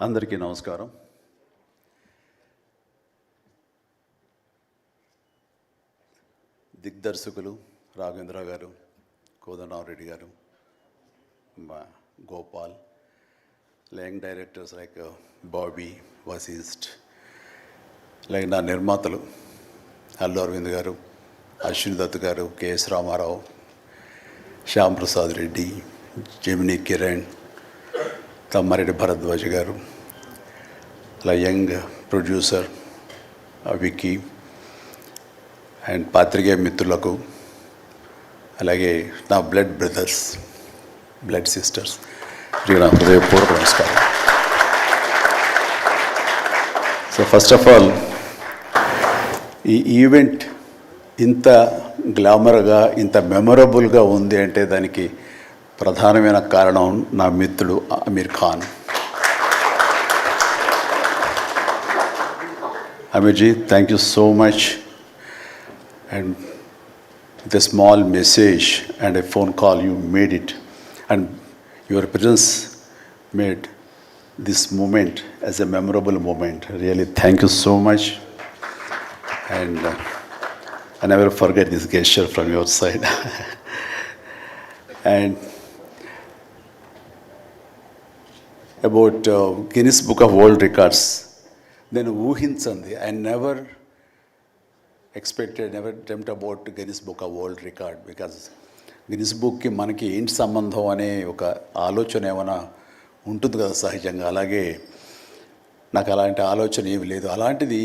అందరికీ నమస్కారం. దిగ్దర్శకులు రాఘవేంద్ర గారు, కోదండరామరెడ్డి గారు, Gopal, young directors like Bobby, Vasishta, like నా నిర్మాతలు అల్లు అరవింద్ గారు, అశ్విని దత్ గారు, కెఎస్ రామారావు, శ్యామ్ ప్రసాద్ రెడ్డి, జెమినీ కిరణ్, తమ్మారెడ్డి భరద్వాజ్ గారు, అలా యంగ్ ప్రొడ్యూసర్ విక్కీ అండ్ పాత్రికేయ మిత్రులకు, అలాగే నా బ్లడ్ బ్రదర్స్, బ్లడ్ సిస్టర్స్, నా హృదయపూర్వక నమస్కారం. సో ఫస్ట్ ఆఫ్ ఆల్ ఈ ఈవెంట్ ఇంత గ్లామర్గా, ఇంత మెమొరబుల్గా ఉంది అంటే దానికి ప్రధానమైన కారణం నా మిత్రుడు Aamir Khan. Aamirji, thank you so much. And with a small message and a phone call, you made it. And your presence made this moment as a memorable moment. Really, thank you so much. And I never forget this gesture from your side. And about Guinness Book of World Records, then ఊహించండి. I never expected, never dreamt about Guinness Book of World Record, because Guinness బుక్కి మనకి ఏంటి సంబంధం అనే ఒక ఆలోచన ఏమైనా ఉంటుంది కదా సహజంగా. అలాగే నాకు అలాంటి ఆలోచన ఏమి లేదు. అలాంటిది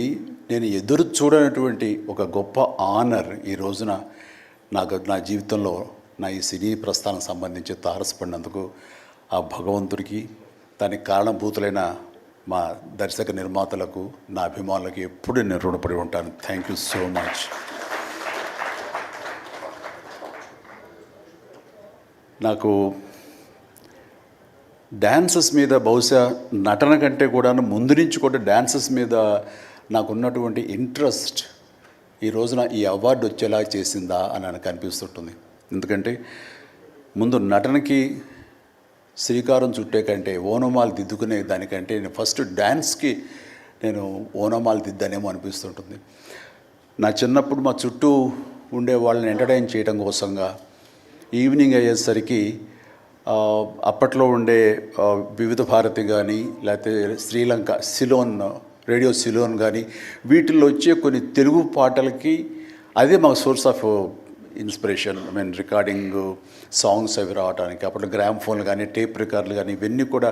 నేను ఎదురు చూడనటువంటి ఒక గొప్ప ఆనర్ ఈ రోజున నా జీవితంలో నా ఈ సినీ ప్రస్థానం సంబంధించి తారసపడినందుకు ఆ భగవంతుడికి, దానికి కారణభూతులైన మా దర్శక నిర్మాతలకు, నా అభిమానులకు ఎప్పుడు నేను రుణపడి ఉంటాను. Thank you so much. నాకు డ్యాన్సెస్ మీద, బహుశా నటన కంటే కూడా ముందు నుంచి కూడా డ్యాన్సెస్ మీద నాకున్నటువంటి ఇంట్రెస్ట్ ఈ రోజున ఈ అవార్డు వచ్చేలా చేసిందా అని నాకు అనిపిస్తుంటుంది. ఎందుకంటే ముందు నటనకి శ్రీకారం చుట్టే కంటే, ఓనమాలు దిద్దుకునే దానికంటే నేను ఫస్ట్ డ్యాన్స్కి నేను ఓనమాలు దిద్దానేమో అనిపిస్తుంటుంది. నా చిన్నప్పుడు మా చుట్టూ ఉండే వాళ్ళని ఎంటర్టైన్ చేయడం కోసంగా ఈవినింగ్ అయ్యేసరికి అప్పట్లో ఉండే వివిధ భారతి కానీ, లేకపోతే శ్రీలంక సిలోన్, రేడియో సిలోన్ కానీ, వీటిల్లో వచ్చే కొన్ని తెలుగు పాటలకి అదే మాకు source of inspiration. Recording songs అవి రావడానికి అప్పుడు గ్రామ్ ఫోన్లు కానీ, టేప్ రికార్డులు కానీ ఇవన్నీ కూడా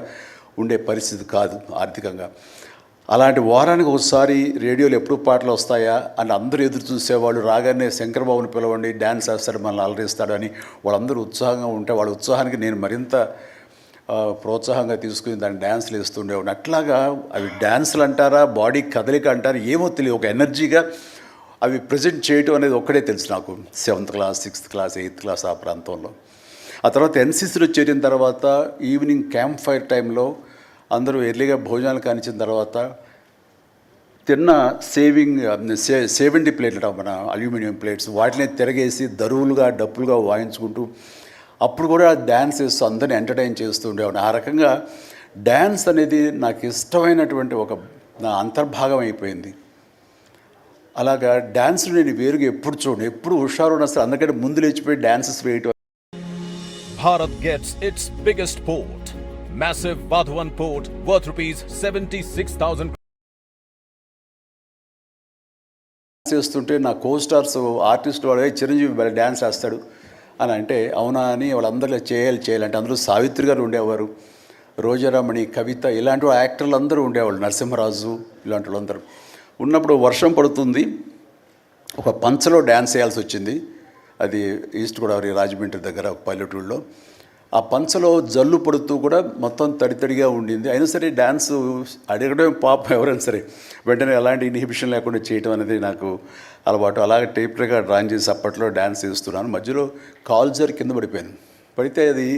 ఉండే పరిస్థితి కాదు ఆర్థికంగా. అలాంటి వారానికి ఒకసారి రేడియోలో ఎప్పుడు పాటలు వస్తాయా అని అందరూ ఎదురు చూసేవాళ్ళు. రాగానే శంకర్బాబుని పిలవండి, డ్యాన్స్ వేస్తాడు, మనల్ని అలరిస్తాడు అని వాళ్ళందరూ ఉత్సాహంగా ఉంటే వాళ్ళ ఉత్సాహానికి నేను మరింత ప్రోత్సాహంగా తీసుకుని దాన్ని డ్యాన్స్లు వేస్తుండేవాడిని. అట్లాగా అవి డ్యాన్సులు అంటారా, బాడీ కదలిక అంటారా ఏమో తెలియదు, ఒక ఎనర్జీగా అవి ప్రజెంట్ చేయటం అనేది ఒక్కడే తెలుసు నాకు. 7th class, 6th class, 8th class ఆ ప్రాంతంలో. ఆ తర్వాత ఎన్సీసీలో చేరిన తర్వాత ఈవినింగ్ క్యాంప్ ఫైర్ టైంలో అందరూ ఎర్లీగా భోజనాలు కానిచ్చిన తర్వాత తిన్న 70 ప్లేట్లు మన అల్యూమినియం ప్లేట్స్, వాటిని తిరగేసి దరువులుగా, డప్పులుగా వాయించుకుంటూ అప్పుడు కూడా డ్యాన్స్ వేస్తూ అందరిని ఎంటర్టైన్ చేస్తూ ఉండేవాడిని. ఆ రకంగా డ్యాన్స్ అనేది నాకు ఇష్టమైనటువంటి ఒక నా అంతర్భాగం అయిపోయింది. అలాగా డ్యాన్స్ నేను వేరుగా ఎప్పుడు చూడండి, ఎప్పుడు హుషారు ఉన్న సరే అందుకంటే ముందు లేచిపోయి డాన్సెస్ వేయటం. Bharat gets its biggest port. Massive Vadhavan port worth ₹76,000. చేస్తుంటే నా కో-స్టార్స్ ఆర్టిస్ట్ వాళ్ళు చిరంజీవి డ్యాన్స్ వేస్తాడు అని అంటే అవునా అని వాళ్ళందరూ చేయాలంటే అందులో సావిత్రి గారు ఉండేవారు, రోజారమణి, కవిత, ఇలాంటి యాక్టర్లు అందరూ ఉండేవాళ్ళు, నరసింహరాజు, ఇలాంటి వాళ్ళందరూ ఉన్నప్పుడు వర్షం పడుతుంది. ఒక పంచలో డ్యాన్స్ చేయాల్సి వచ్చింది. అది ఈస్ట్ గోదావరి రాజమండ్రి దగ్గర ఒక పల్లెటూళ్ళలో. ఆ పంచలో జల్లు పడుతూ కూడా మొత్తం తడితడిగా ఉండింది. అయినా సరే డ్యాన్స్ అడగడం పాపం ఎవరైనా సరే వెంటనే ఎలాంటి ఇన్హిబిషన్ లేకుండా చేయడం అనేది నాకు అలవాటు. అలాగే టేప్ రికార్డ్ డ్రాయింగ్ చేసి అప్పట్లో డ్యాన్స్ చేస్తున్నాను. మధ్యలో కాల్ జారి కింద పడిపోయాను. పడితే అది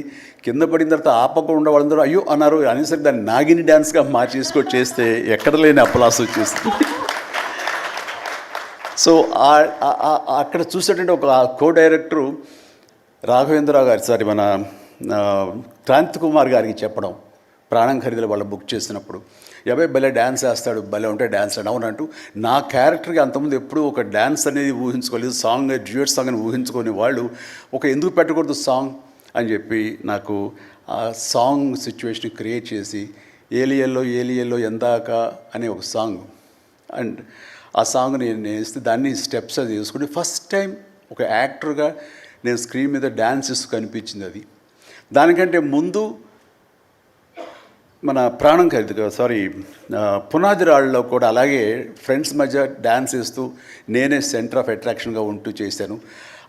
కింద పడిన తర్వాత ఆపకుండా వాళ్ళందరూ అయ్యో అన్నారు. అనేసరికి దాన్ని నాగిని డ్యాన్స్గా మార్చేసుకొని చేస్తే ఎక్కడ లేని అప్పలాస్ వచ్చేస్తుంది. సో అక్కడ చూసేటంటే ఒక కో డైరెక్టరు రాఘవేంద్రరావు గారు, సారీ మన క్రాంతి కుమార్ గారికి చెప్పడం, ప్రాణం ఖరీదులు వాళ్ళు బుక్ చేసినప్పుడు ఎవై భలే డ్యాన్స్ వేస్తాడు, భలే ఉంటే డ్యాన్స్ అని అవునంటూ నా క్యారెక్టర్కి అంతకుముందు ఎప్పుడూ ఒక డ్యాన్స్ అనేది ఊహించుకోలేదు, సాంగ్ డ్యూయట్ సాంగ్ అని ఊహించుకొని వాళ్ళు ఒక ఎందుకు పెట్టకూడదు సాంగ్ అని చెప్పి నాకు ఆ సాంగ్ సిచ్యువేషన్ క్రియేట్ చేసి ఏలియల్లో ఎందాక అనే ఒక సాంగ్ అండ్ ఆ సాంగ్ నేను వేస్తే దాన్ని స్టెప్స్ అది వేసుకుని ఫస్ట్ టైం ఒక యాక్టర్గా నేను స్క్రీన్ మీద డ్యాన్స్ ఇస్తూ కనిపించింది అది. దానికంటే ముందు మన ప్రాణం ఖరీదు పునాది రాళ్ళలో కూడా అలాగే ఫ్రెండ్స్ మధ్య డ్యాన్స్ వేస్తూ నేనే సెంటర్ ఆఫ్ అట్రాక్షన్గా ఉంటూ చేశాను.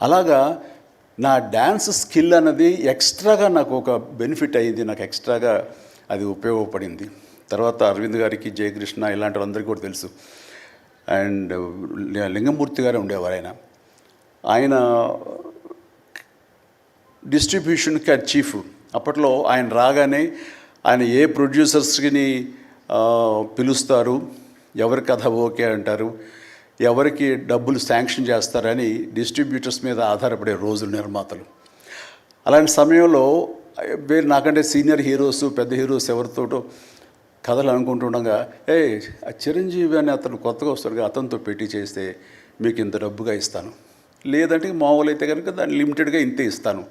అలాగా నా డ్యాన్స్ స్కిల్ అన్నది ఎక్స్ట్రాగా నాకు ఒక బెనిఫిట్ అయ్యింది, నాకు ఎక్స్ట్రాగా అది ఉపయోగపడింది. తర్వాత అరవింద్ గారికి, జయకృష్ణ ఇలాంటి వాళ్ళందరికీ కూడా తెలుసు. అండ్ లింగమూర్తి గారు ఉండేవారు, ఆయన డిస్ట్రిబ్యూషన్కి చీఫ్. అప్పట్లో ఆయన రాగానే ఆయన ఏ ప్రొడ్యూసర్స్ని పిలుస్తారు, ఎవరి కథ ఓకే అంటారు, ఎవరికి డబ్బులు శాంక్షన్ చేస్తారని డిస్ట్రిబ్యూటర్స్ మీద ఆధారపడే రోజులు నిర్మాతలు. అలాంటి సమయంలో వేరు నాకంటే సీనియర్ హీరోస్, పెద్ద హీరోస్ ఎవరితోటో కథలు అనుకుంటుండగా ఆ చిరంజీవి అని అతను కొత్తగా వస్తాడుగా, అతనితో పెట్టి చేస్తే మీకు ఇంత డబ్బుగా ఇస్తాను, లేదంటే మామూలు అయితే కనుక దాన్ని లిమిటెడ్గా ఇంతే ఇస్తాను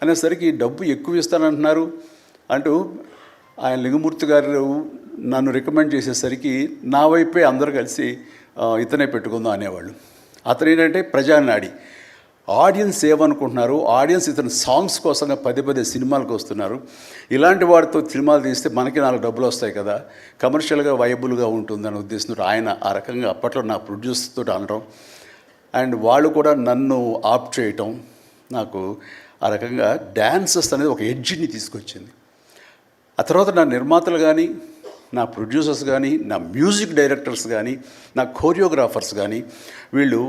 అనేసరికి డబ్బు ఎక్కువ ఇస్తానంటున్నారు అంటూ ఆయన లింగమూర్తి గారు నన్ను రికమెండ్ చేసేసరికి నా వైపే అందరూ కలిసి ఇతనే పెట్టుకుందాం అనేవాళ్ళు. అతను ఏంటంటే ప్రజానాడి, ఆడియన్స్ ఏమనుకుంటున్నారు, ఆడియన్స్ ఇతను సాంగ్స్ కోసంగా పదే సినిమాలకు వస్తున్నారు, ఇలాంటి వాడితో సినిమాలు తీస్తే మనకి 4 డబ్బులు వస్తాయి కదా, కమర్షియల్గా వైబుల్గా ఉంటుందని ఉద్దేశంతో ఆయన ఆ రకంగా అప్పట్లో నా ప్రొడ్యూసర్తో అనడం అండ్ వాళ్ళు కూడా నన్ను ఆప్ చేయటం నాకు ఆ రకంగా డ్యాన్సెస్ అనేది ఒక ఎడ్జిని తీసుకొచ్చింది. ఆ తర్వాత నా నిర్మాతలు కానీ, నా ప్రొడ్యూసర్స్ కానీ, నా మ్యూజిక్ డైరెక్టర్స్ కానీ, నా కోరియోగ్రాఫర్స్ కానీ వీళ్ళు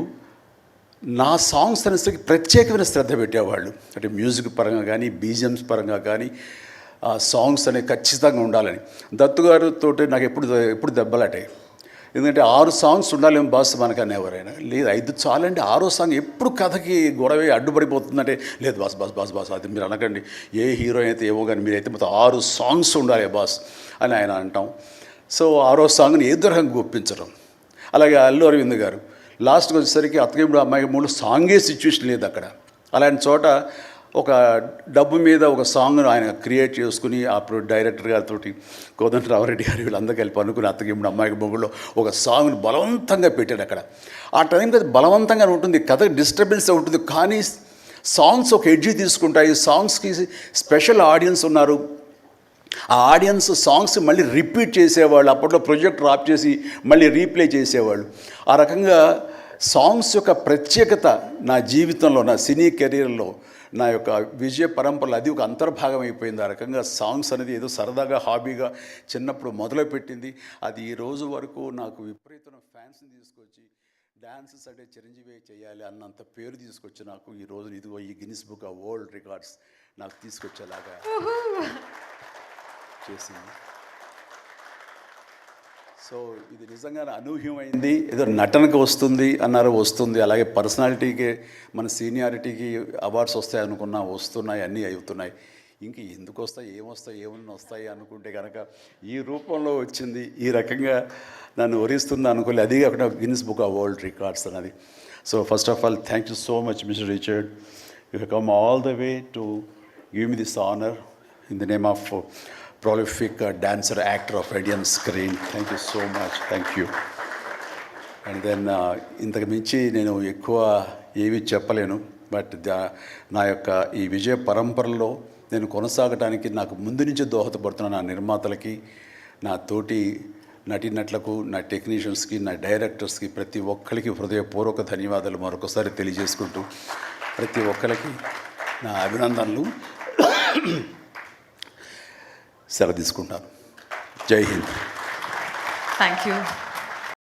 నా సాంగ్స్ అనేసరికి ప్రత్యేకమైన శ్రద్ధ పెట్టేవాళ్ళు. అంటే మ్యూజిక్ పరంగా కానీ, బీజిఎమ్స్ పరంగా కానీ సాంగ్స్ అనేవి ఖచ్చితంగా ఉండాలని. దత్తు గారితో నాకు ఎప్పుడు దెబ్బలాటే, ఎందుకంటే 6 సాంగ్స్ ఉండాలేమో బాస్ మనకు అనేవారైనా, లేదు 5 చాలండి, 6వ సాంగ్ ఎప్పుడు కథకి గొడవ అడ్డుపడిపోతుందంటే, లేదు బాస్ అది మీరు అనకండి, ఏ హీరో అయితే ఏమో కానీ మీరైతే మొత్తం 6 సాంగ్స్ ఉండాలి బాస్ అని ఆయన అంటాం. సో 6వ సాంగ్ని ఏ రకంగా ఒప్పించడం. అలాగే అల్లు అరవింద్ గారు లాస్ట్కి వచ్చేసరికి అత్తగేముడు అమ్మాయి 3 సాంగే సిచ్యువేషన్ లేదు అక్కడ. అలాంటి చోట ఒక డబ్బు మీద ఒక సాంగ్ను ఆయన క్రియేట్ చేసుకుని ఆ డైరెక్టర్ గారితో కోదండరామరెడ్డి గారు వీళ్ళందరూ కలిపి అనుకుని అత్తగేముడు అమ్మాయికి మొగుల్లో ఒక సాంగ్ను బలవంతంగా పెట్టాడు అక్కడ. ఆ టైంకి అది బలవంతంగా ఉంటుంది, కథ డిస్టర్బెన్స్ ఉంటుంది, కానీ సాంగ్స్ ఒక ఎడ్జి తీసుకుంటాయి. సాంగ్స్కి స్పెషల్ ఆడియన్స్ ఉన్నారు. ఆ ఆడియన్స్ సాంగ్స్ మళ్ళీ రిపీట్ చేసేవాళ్ళు. అప్పట్లో ప్రొజెక్టర్ ఆఫ్ చేసి మళ్ళీ రీప్లే చేసేవాళ్ళు. ఆ రకంగా సాంగ్స్ యొక్క ప్రత్యేకత నా జీవితంలో, నా సినీ కెరీర్లో, నా యొక్క విజయ పరంపరలో అది ఒక అంతర్భాగం అయిపోయింది. ఆ రకంగా సాంగ్స్ అనేది ఏదో సరదాగా హాబీగా చిన్నప్పుడు మొదలుపెట్టింది. అది ఈ రోజు వరకు నాకు విపరీతమైన ఫ్యాన్స్ని తీసుకొచ్చి డ్యాన్సెస్ అంటే చిరంజీవి చేయాలి అన్నంత పేరు తీసుకొచ్చి నాకు ఈ రోజు ఇదిగో ఈ Guinness book of world records నాకు తీసుకొచ్చేలాగా చేసింది. సో ఇది నిజంగా అనూహ్యమైంది. ఏదో నటనకు వస్తుంది అన్నారు, వస్తుంది. అలాగే పర్సనాలిటీకి, మన సీనియారిటీకి అవార్డ్స్ వస్తాయి అనుకున్నా వస్తున్నాయి, అన్నీ అవుతున్నాయి. ఇంక ఎందుకు వస్తాయి, ఏమన్నా వస్తాయి అనుకుంటే కనుక ఈ రూపంలో వచ్చింది. ఈ రకంగా నన్ను వరిస్తుంది అనుకోలేదు. అది కాకుండా Guinness book of world records అన్నది. So first of all thank you so much mister Richard. You have come all the way to give me this honour in the name of prolific dancer, actor of Indian screen. Thank you so much. Thank you. And then ఇంతకు మించి నేను ఎక్కువ ఏవి చెప్పలేను. But నా యొక్క ఈ విజయ పరంపరలో నేను కొనసాగడానికి నాకు ముందు నుంచి దోహదపడుతున్న నా నిర్మాతలకి, నా తోటి నటీనటులకు, నా టెక్నీషియన్స్కి, నా డైరెక్టర్స్కి, ప్రతి ఒక్కరికి హృదయపూర్వక ధన్యవాదాలు మరొకసారి తెలియజేసుకుంటూ ప్రతి ఒక్కరికి నా అభినందనలు సెలవు తీసుకుంటాను. జై హింద్. Thank you.